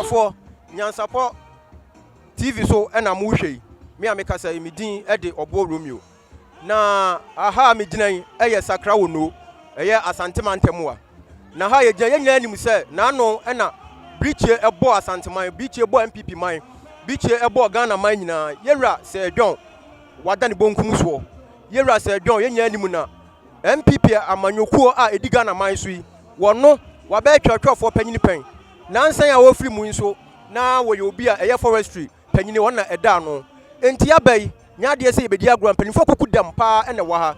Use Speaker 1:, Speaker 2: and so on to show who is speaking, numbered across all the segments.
Speaker 1: for Nyansapo TV so and a mushi. Me a make us a meeting at the Obo Romeo. Na aha me dinai eye sakra wo no eye Asante mantemwa na ha ye gyan nya say na no na briche ebo Asante man briche ebo MPP man briche ebo Ghana man nyina yewra se dwon wada ne bonkum so yewra se dwon ye nya anim na MPP amanyokuo a edi Ghana man so yi wono wa be twatwafo panyini pen na nsan ya wo free mu nso na wo ye obi a eye forestry panyini wona eda no enti abai nya de se ebedi agro mpanifo koku dam pa ene wa ha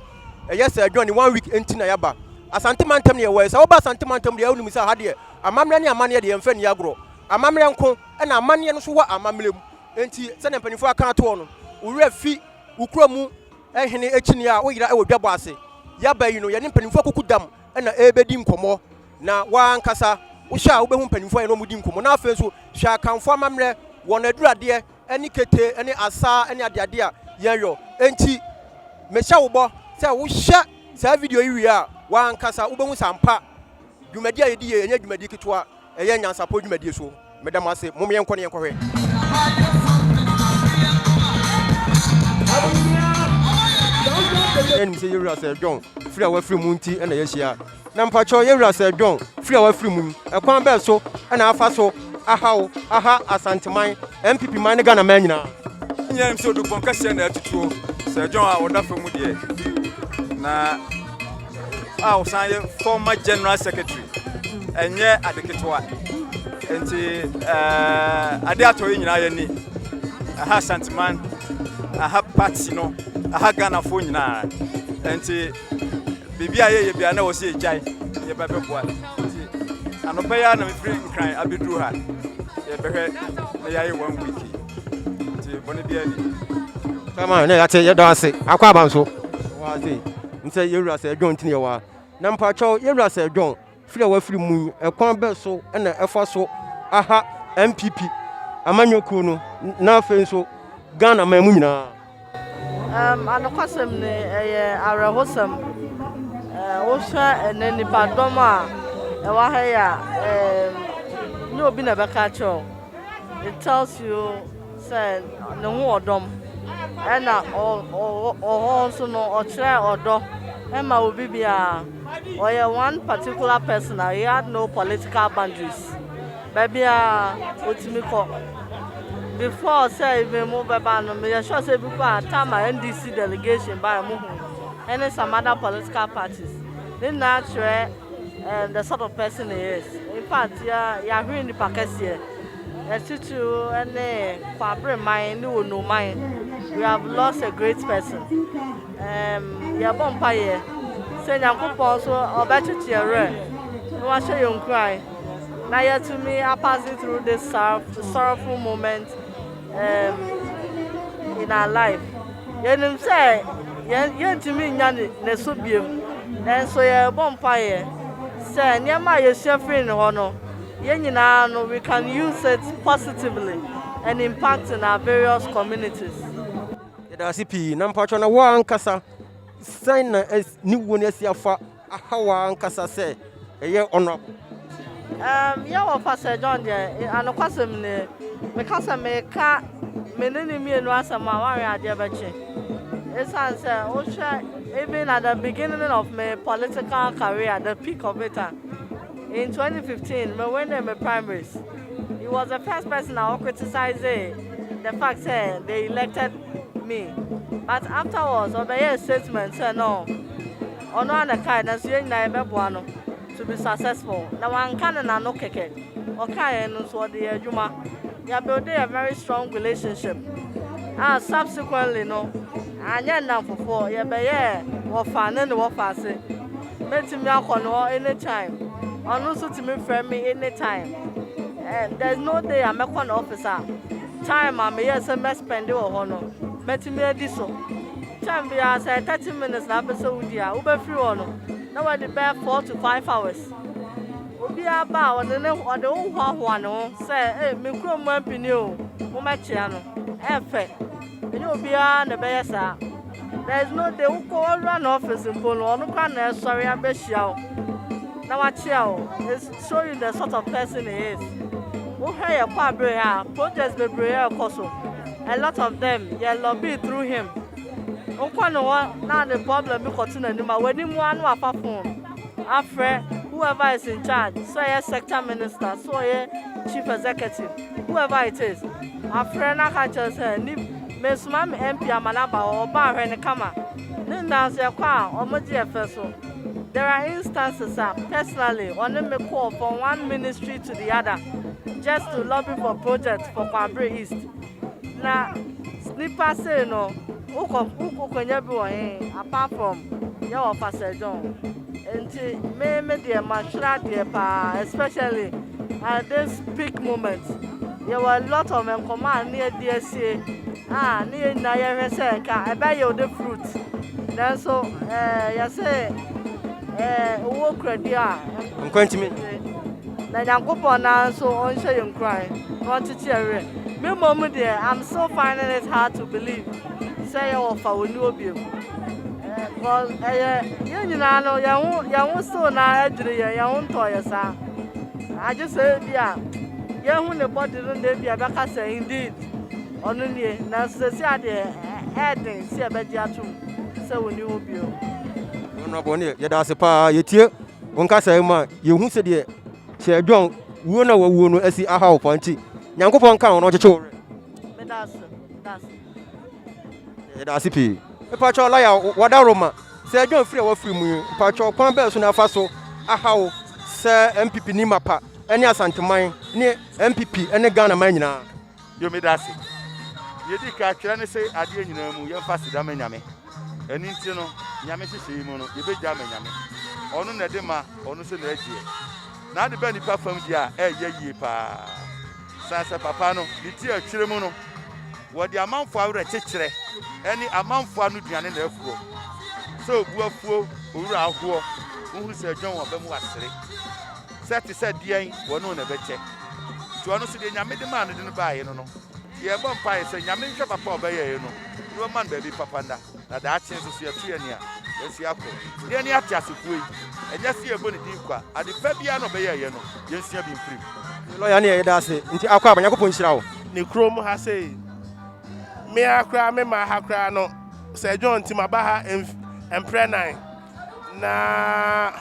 Speaker 1: yes adwon 1 week enti na yaba Asante mantem ne we se wo ba Asante mantem de awunu sa ha de amamre ne amane de yemfa ni agro amamre nko na amane no so wa amamre mu enti se ne mpanifo aka to no owura fi ukromu ehene echini a wo yira e wo dwabo ase yaba yi no ye ne mpanifo koku dam na ebedi nkomo na wa nkasa wo sha wo behu mpanifo ye no mudi nkomo na afa so hwa kanfo amamre won adurade eni kete eni asa eni adeade a yenyo enti mecha wo bo se wo hya sa video yi wi a wa nkasa wo behu sampa dwumadi a yedi ye enya dwumadi ketwa eye Nyansapo dwumadi so medam ase mom yenko ne yenko hwe enim se yewra se dwon free awa free mu nti na yehia na mpacho yewra se dwon free awa free mu ekwan be so na afa so aha Asante man MPP man Ghana man nyina
Speaker 2: nyam so do bonkase na atutuo se John a woda fa mu de na Osan former general secretary enye adeketoa enti ade atoyi nyina ye ni aha Asante man aha party no aha Ghana fo nyina enti bibia ye bia na wo se ejai ye bebeboa enti anopeya na me free nkran abedru ha ye behwe na yayi 1 week enti bone bia ni
Speaker 1: kama na yate ye do ase akwa abanso wa ase nse yewra se dwon ntine wa na mpacho yewra se dwon free wa free mu ekwan be so na efa so aha MPP amanyoku no na afen so Ghana man mu nyina
Speaker 3: anokwasem ne arehosem wo hwa enanipa dom a ewa ha ya no obi na beka cho it tells you say no ho odom ena o so no o kire odo ema obi bia or one particular person he had no political boundaries baby otimi ko before say even move baba no me sure say before time NDC delegation by mu and some other political parties they not sure the sort of person he is. In fact ya hearing the pakese here to any Abibirem mind no mind we have lost a great person ya bompaye say Nyankopon so obechichiere no wa share you cry now yet to me are passing through this sorrowful moment in our life. Yenim say yen to me nyane ne so biem then so ye bompaye say nyama ye shefrin ho no yen nyina no we can use it positively and impact in our various communities.
Speaker 1: Yeda sipi na mpacho na wa ankasa sign na ni woni asiafa ahawa ankasa say eye honorable
Speaker 3: ya wa Pastor John there anokwasem ne me kasa me ka menene mienu asama wan ade beche esan say o even at the beginning of my political career the peak of it in 2015 when I went primaries he was the first person I criticized the fact that they elected me but afterwards obey statement say no ono an kind na so nyina ebeboano to be successful. Now one can no keke. Okay, and so the adwuma. You build a very strong relationship. And subsequently, no, and yet now for you be or fan and what pass it. Met me on anytime. And also to me friend me anytime. And there's no day I'm a con officer. Time I'm here SMS spend or honor. Met me a diso. Time be as 30 minutes na episode dia. Ube free ono. Now I did 4 to 5 hours. Obi aba on the who no say eh me kro mo apinio mo ma chia no efe eni obi a na be yesa there is no day who call run office in polo onu kan na sorry abehia o na wa chia o it's show you the sort of person he is who hear a projects be a lot of them they lobby through him. Now the problem is continuing. When you want to perform, after whoever is in charge, so a sector minister, so a chief executive, whoever it is, after na catch say ni mesuma MP amanaba or bar when kama. Then dance your car or so. There are instances personally on me call from one ministry to the other just to lobby for projects for Kwabre East. Now, snipper say no, who apart from your Pastor John. And me dear Mashra dear pa, especially at this peak moment. There were a lot of them command near DSA, near Naya Reseka, I buy you the fruit. Then so, you say, work ready.
Speaker 1: I'm going to meet.
Speaker 3: Then I'm going now, so on show you cry. Want to tear it. Me moment there, I'm so finding it hard to believe. Say you offer will know you. Well, you know, you won't so now, you won't toy us. I just said, yeah, you the body don't be a back say indeed. Only now, say, adding, see about your tomb. So when you will be.
Speaker 1: No, Bonnie, you that's a pa, you tear. One cassa, you who said, yeah, Sir John, we know what we know as the aha pointy. Yanko Pon count on your children. That's it. A patch of liar, what aroma? Sir John Free or Free Moon, patch of Pambells on a faso, aha, Sir MPP Nimapa, any Asante mine, near MPP, and a Ghana mine.
Speaker 4: You made us. You did catch and say, I didn't know you're fast damn yammy. And in Tino, Yamisi Simono, you be damn yammy. On the dema, on the Sunday. Now the Benny performed ya, ye pa. Sasa Papano, the tear Chirimono. What the amount for our teacher, any amount for Nudian in the floor. So, Buafu, Ura, who said John of them was three. Sati said, dear, one on a better. To honestly, Yammy demanded in the buy, you know. Yeah, Bumpire said, Yamin Papa, you know. No man, baby, Papanda. Now that chance to see a tree near. Let's see, Apple. The only actors of we, and just see a bonnet deeper. At the Fabiano Bay, you know, just see him free.
Speaker 1: Lawyer near that's it. Into our car, and you punch out.
Speaker 5: Nicrom has said, me I cry, me my hakra no. Sir John Timabaha and Prenine. Na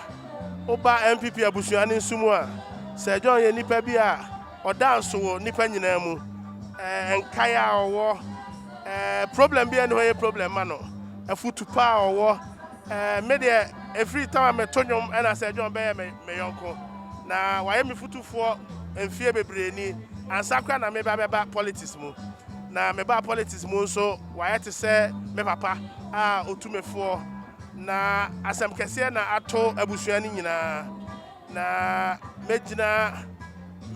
Speaker 5: Oba MPP Abusuani Sumua. Sir John Yenipabia or dance to Nipaninamu and Kaya or war. Problem be anyway, problem, mano. A foot to power or war. Media every time I told him and I said, John Bear, my uncle. Now, why am I foot for and fear be brainy and Sakran and maybe about politics. Na me ba politics mo so why to say me papa otume for na asem kese na ato abusuani nyina na megina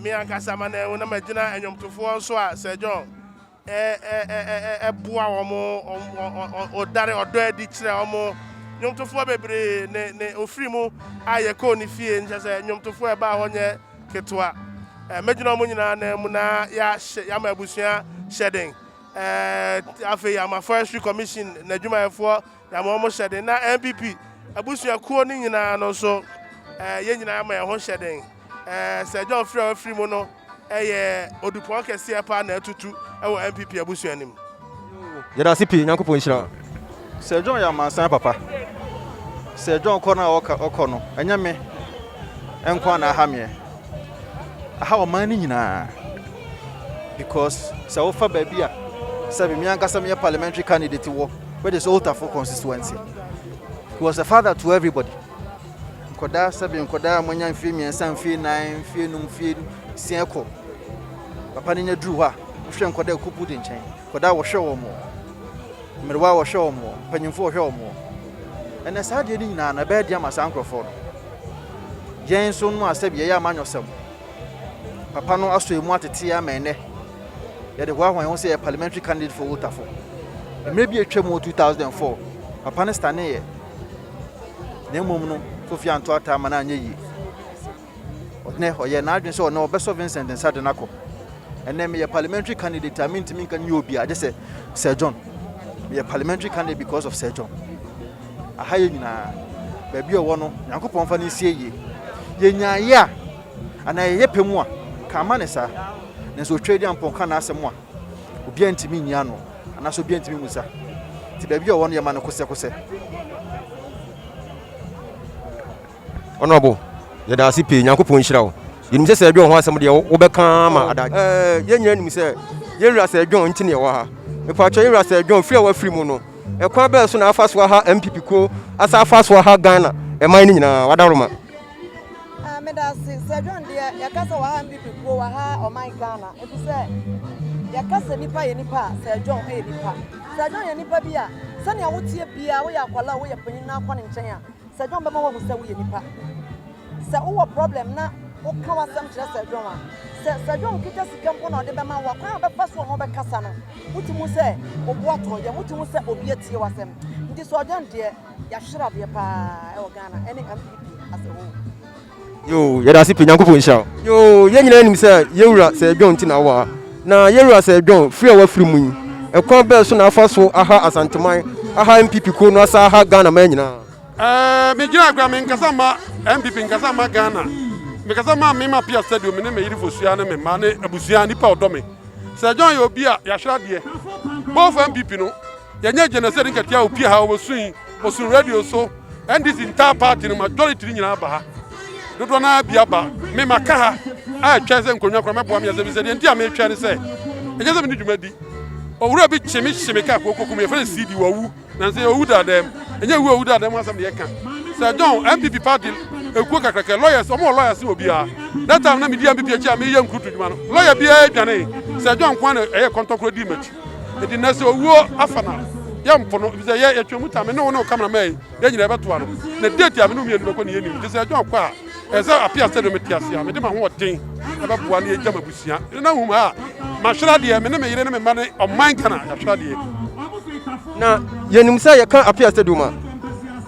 Speaker 5: me ankasa ma na megina enyomtofo so a Sir John boa omo odare odo adi kire omo nyomtofo bebre ne ofiri mu aye ko ni fie nche se nyomtofo e ba honye ketwa megina omo nyina na mu na ya ma abusua shedding afi ama forestry commission na djuma efo ya ma omo shedding na MPP abusua kuo ni nyina no so ye nyina ma ho shedding Sir John free mu no odupon kese pa na atutu ewo MPP abusua nim
Speaker 1: ye da sipi nyankopon hira
Speaker 2: Sir John ya mansan papa Sir John ko na okono enya me enko na ha me aha o man ni nyina because so ofa baby a sabi me ankasa me parliamentary candidate wo where this altar for constituency. He was a father to everybody. Koda sabi koda monya mfi mi ensa mfi 9 mfi num mfi sieko papa ni nyadru ha hwe koda kupu de nchen koda wo hwe wo mo mmerwa wo hwe wo mo panyimfo wo hwe wo mo ene sa de ni nyina na be dia masankrofo yen so no asabi ye amanyosem papa no aso emu atete ya mene ye de wa hwan say a parliamentary candidate for Utafo maybe a twemo 2004 papa ne stane ye ne mom no Sophia Anto atama na anye yi ne hoye na adwen so no obeso Vincent Nsade nako ene me parliamentary candidate amintimi kan yi obi ade se Sir John me parliamentary candidate because of Sir John ahaye nyina ba bi owo no Yankopon fa ne sie yi ye nyaaya ana ye pemu a
Speaker 6: Kamanesa, and so trading upon Canasamo, Obianti Miniano, and also Bianti Musa. To be one your man of Cosecose.
Speaker 1: Honorable, yɛda ase pii nyankopɔn nhyira wo yɛnim sɛ sɛ adwon ho asɛm deɛ wobɛka ma ada yɛnyina nim sɛ yɛwura sɛ adwon nti ne ɛwɔ ha mepatwɛ yɛwura sɛ adwon firi a wafiri mu no ɛkwan bɛɛ so na afa so ha MPP ko asa afa so ha Ghana ɛman no nyinaa wadaroma
Speaker 7: meda se sɛ adwon deɛ yɛka sɛ wɔ ha MPP ko wɔ ha ɔman Ghana ɛfi sɛ yɛka sɛ nipa yɛ nipa sɛ adwon yɛ nipa sɛ adwon yɛ nipa bi a sɛnea wotie bia woyɛ akwala woyɛ panyin na akɔ ne nkyɛn a sɛ adwon bɛma wɔ mu sɛ woyɛ nipa sɛ wo problem na wo ka wasɛm kyerɛ sɛ adwon a sɛ adwon kita sika mpo na ɔde bɛma wo akwan a bɛfa so ɔmo bɛkasa no wotimu sɛ obo atɔ yɛ wotimu sɛ obi atie wasɛm nti sɛ adwon deɛ yɛahyira deɛ paa ɛwɔ Ghana ɛne MPP asɛ wo
Speaker 1: yo yɛda ase pii nyankopɔn nhyira yo yɛnyina nim sɛ yɛwura sɛ adwon nti na wɔ ha na yɛwura sɛ adwon firi a wafiri mu yi ɛkwan bɛɛ so na afa so aha asanteman aha MPP ko no asa aha Ghana man nyinaa
Speaker 8: me gina gra me nkasa ma MPP nkasa ma Ghana me kasa ma me ma pia stadium me ne me yiri fosua ne me ma ne abusua nipa odo me se John ye obi a ya hwera de both MPP no ye nya genocide nkatia opi ha osun radio so NDC entire party no majority nyina ba ha dodo na bia ba me maka ha a twa se nkonwa kro me boa me ya se bi se de ntia me twa ne se enye se me dwumadi owura bi chimi ka kokoku me fa CD wawu na se owu da dem enye wu da dem asam de ye ka se John MPP party ekuo kakaka lawyers omo lawyers obi a that time na me di MPP achi a me yam krutu dwuma no lawyer bia adwane se John kwan na eye kontokro di machi e di na se owu afana yam pono bi se ye twemu ta me ne wo camera man ye nyina beto ano na date a me no me enu ko ne yenim se John kwa eza apia stadium metiasia me de ma ho den ababua na ye jama busia na hu ma ma hwera de me ne me yire ne me ma ne oman Ghana ya hwera de
Speaker 1: na yenim sɛ yɛka apia stadium a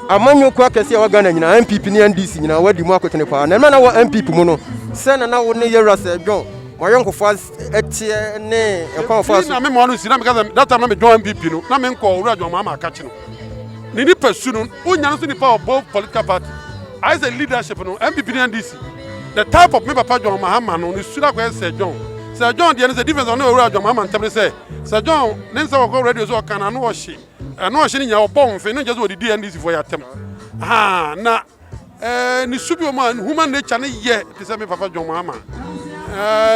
Speaker 1: amanyo kwa kɛse a Ghana nyina MPP ne NDC nyina wadi mu akotene pa na na wɔ MPP mu no sɛ na wo ne yɛwura sɛ John wayonkofo etie ne ɛkwan fo
Speaker 8: na me mo no si na me ka that time na me join MPP no na me nkɔ owura John ma aka kye no ni ni pasu no onya no so ni pa of both political party as a leadership no MPP and NDC the type of me papa John Mahama no ni sura ko Sir John dey say difference on owura John Mahama ntem say Sir John ne nsa ko radio so kan na no ohye no ohye ni nya obon fe no je so odidi NDC for ya tem na ni subi o man human nature ne ye te say me papa John Mahama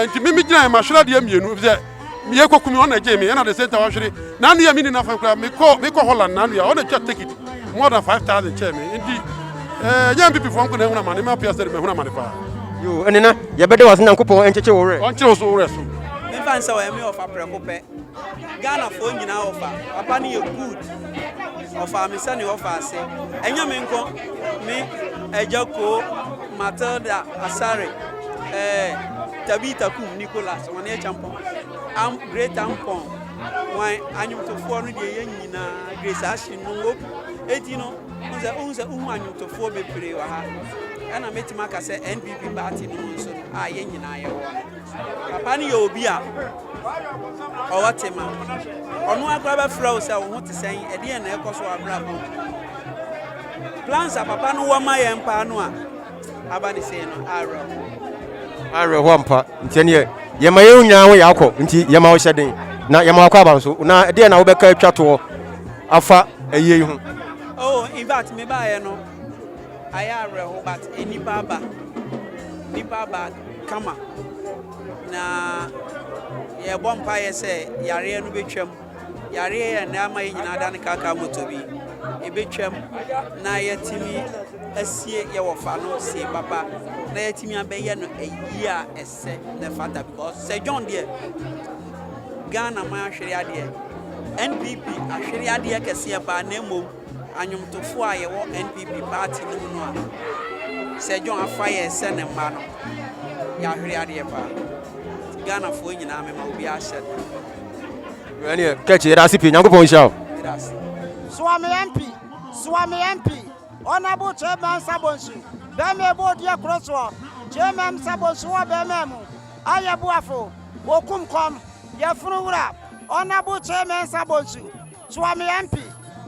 Speaker 8: nti me gina ma hwera de amienu say me ye kokumi on na je me na the center wa hwere na no ya mi ni na fa kra me ko Holland na no ya on na take it more than 5,000 chair me nti young people from Ghana huna mane ma pia say me huna mane pa
Speaker 1: yo enena ye bede was nyankopon encheche wo re
Speaker 8: on chiro so wo re so
Speaker 9: me fan say we me offer preko pe Ghana fo nyina offer papa ni good offer me say ni offer say enya me nko me ejako Matilda Asare Tabita Kum Nicholas one e champion am great ampon wan anyum to fo no de ye nyina Grace Ashin no eti no unse anyum to fo bebre wa ha ana metima ka say NPP party no so a ye nyina ye wo papa ni obi a o watema onu agba ba flow say wo hote sen e de na ekoso abra bo plans a papa no wo ma ye mpa no a abani say no
Speaker 1: are wampa nti ne ye ma ye nyina wo yakọ nti ye ma wo hyeden na ye ma akọ aba so na de na wo beka atwa to afa ayi hu
Speaker 9: oh in fact me ba ye no aya reho but eni baba kama na ye bompa ye se yare no betwam yare ye na ama ye nyina da ne kaka motobi e betwam na ye timi asie ye wofa no sie baba na ye timi abeye no ayi a ese the father because Sir John there Ghana ma ahwere ade NPP ahwere ade kese ba na emom anyumtofo a ye wo NPP party no no a Sir John afa ye se ne ma no ya ahwere ade pa Ghana fo nyina me ma obi a hyɛ
Speaker 1: ene kechi era sipi nyankopon hia
Speaker 10: Swami MP Honorable Chairman Sabonsu Beme Bodia Crosswa Chairman Sabonsu wa Beme mu Ayabuafo Wokumkom Yafruura Honorable Chairman Sabonsu Swami MP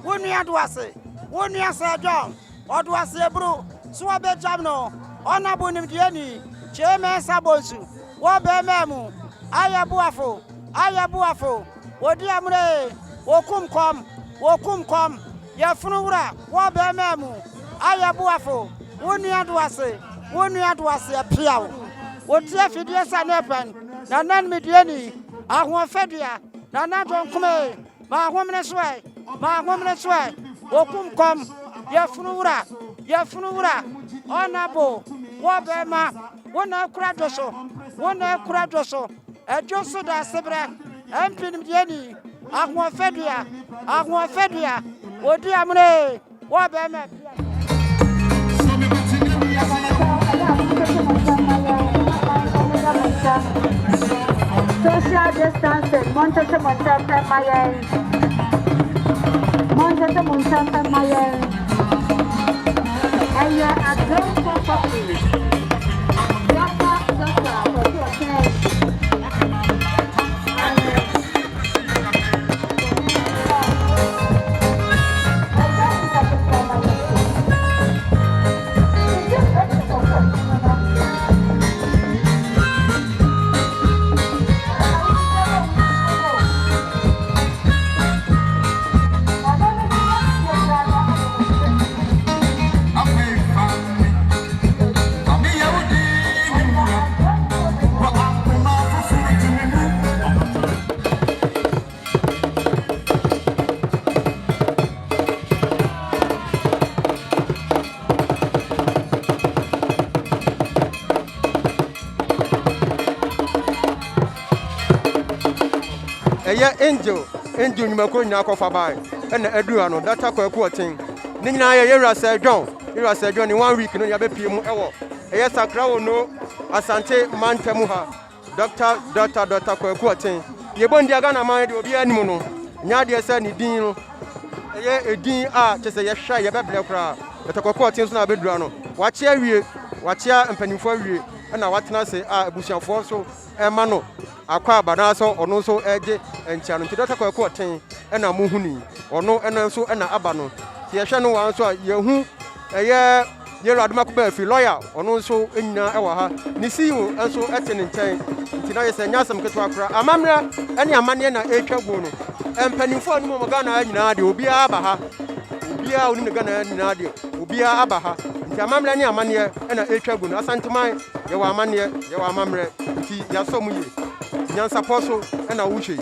Speaker 10: Wonu aduase Wonu Sir John Oduase Bru Swabe Jamno Honorable Nimdieni Chairman Sabonsu wo be memu ayabuafo odi amre wokum kom ya funura wo be memu ayabuafo wonu aduase apiawo wotie fidie sanepan na nan mediani ahofedua na na donkume ma ahomne soe wokum kom ya funura onabo wo be ma wona kura doso ejoso da sebre empin mediani ahofedua odi amre wo be ma
Speaker 11: social distancing, Montete Mayen. And you are a great property.
Speaker 1: Angel nyumako nyina kofa bai na adua no data kwaku oten ni nyina ye yera Sir John ni 1 week no ya be pie mu ewo eye sakra wo no Asante mantemu ha Dr. kwaku oten ye bondi aga na man de obi animu no nya de se ni din no eye edin a chese ye hwa ye bebre kra Dr. kwaku oten so na bedura no wachia mpanimfo awie na watena se a abusiafo so ema no akwa abana so ono so eje encha no Dr. kwaku oten na muhuni ono ena so na aba no ye hwe no wan so yehu eye yero aduma ko ba fi lawyer ono so enyina ewa ha ni siwo enso etene nchen ntina ye se nyasam keto akra amamra ene amane na etwago no empanimfo anu mo Ghana nyina de obi aba ha obi a oni Ghana nyina de obi aba ha nti amamra ne amane na etwago no asanteman ye wa amane ye wa amamra nti yasom ye nyansa poso na wuhwe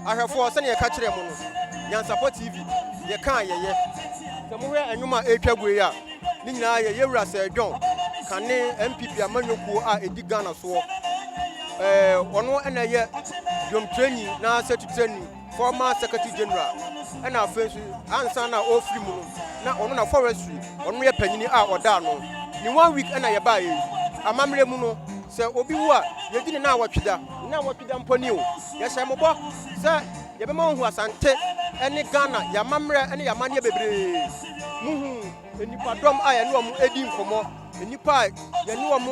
Speaker 1: ahwefo sene ye ka kire mu no Nyansapɔ TV ye kan ye se mo hwe anwuma etwagwe ya ni nyina ye yewura Sir John kane MPP amanyokuo a edi Ghana so ono na ye dom training na setu training former secretary general na afensu ansa na ofri mu no na ono na forestry ono ye panyini a oda no ni 1 week na ye ba ye amamre mu no se obi wu a ye di na awatwida mponi o ye hye mo bo se ye be ma hu Asante ene Ghana ya mamre ene ya mane bebre muhu enipa dom a ye no mu edi nkomo enipa ye no mu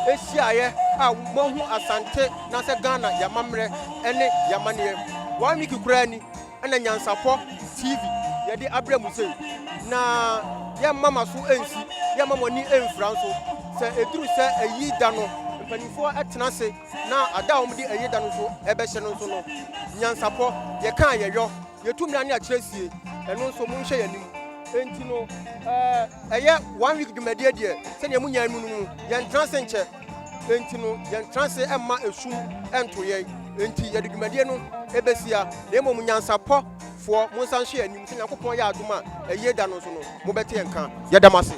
Speaker 1: ehia a mo hu Asante na se Ghana ya mamre ene ya mane 1 week kura ni ene Nyansapɔ TV ye di abremu sei na ye mama so ensi ye mama ni enfra so se eduru se eyi da no mpanifo etena se na ada omdi eyi da no so ebehye no so no Nyansapɔ ye kan ye yo ye tumra ne akyeresie eno so mu nhye yanim enti no eye 1 week dwumade de se ne mu nyan mu no ye ntranse nche enti no ye ntranse emma esum ento ye enti ye dwumade no ebesia na emom Nyansapɔ fo mu nsan hye yanim se Nyankopɔn ye adoma eyi da no so no mu bete enka ye damase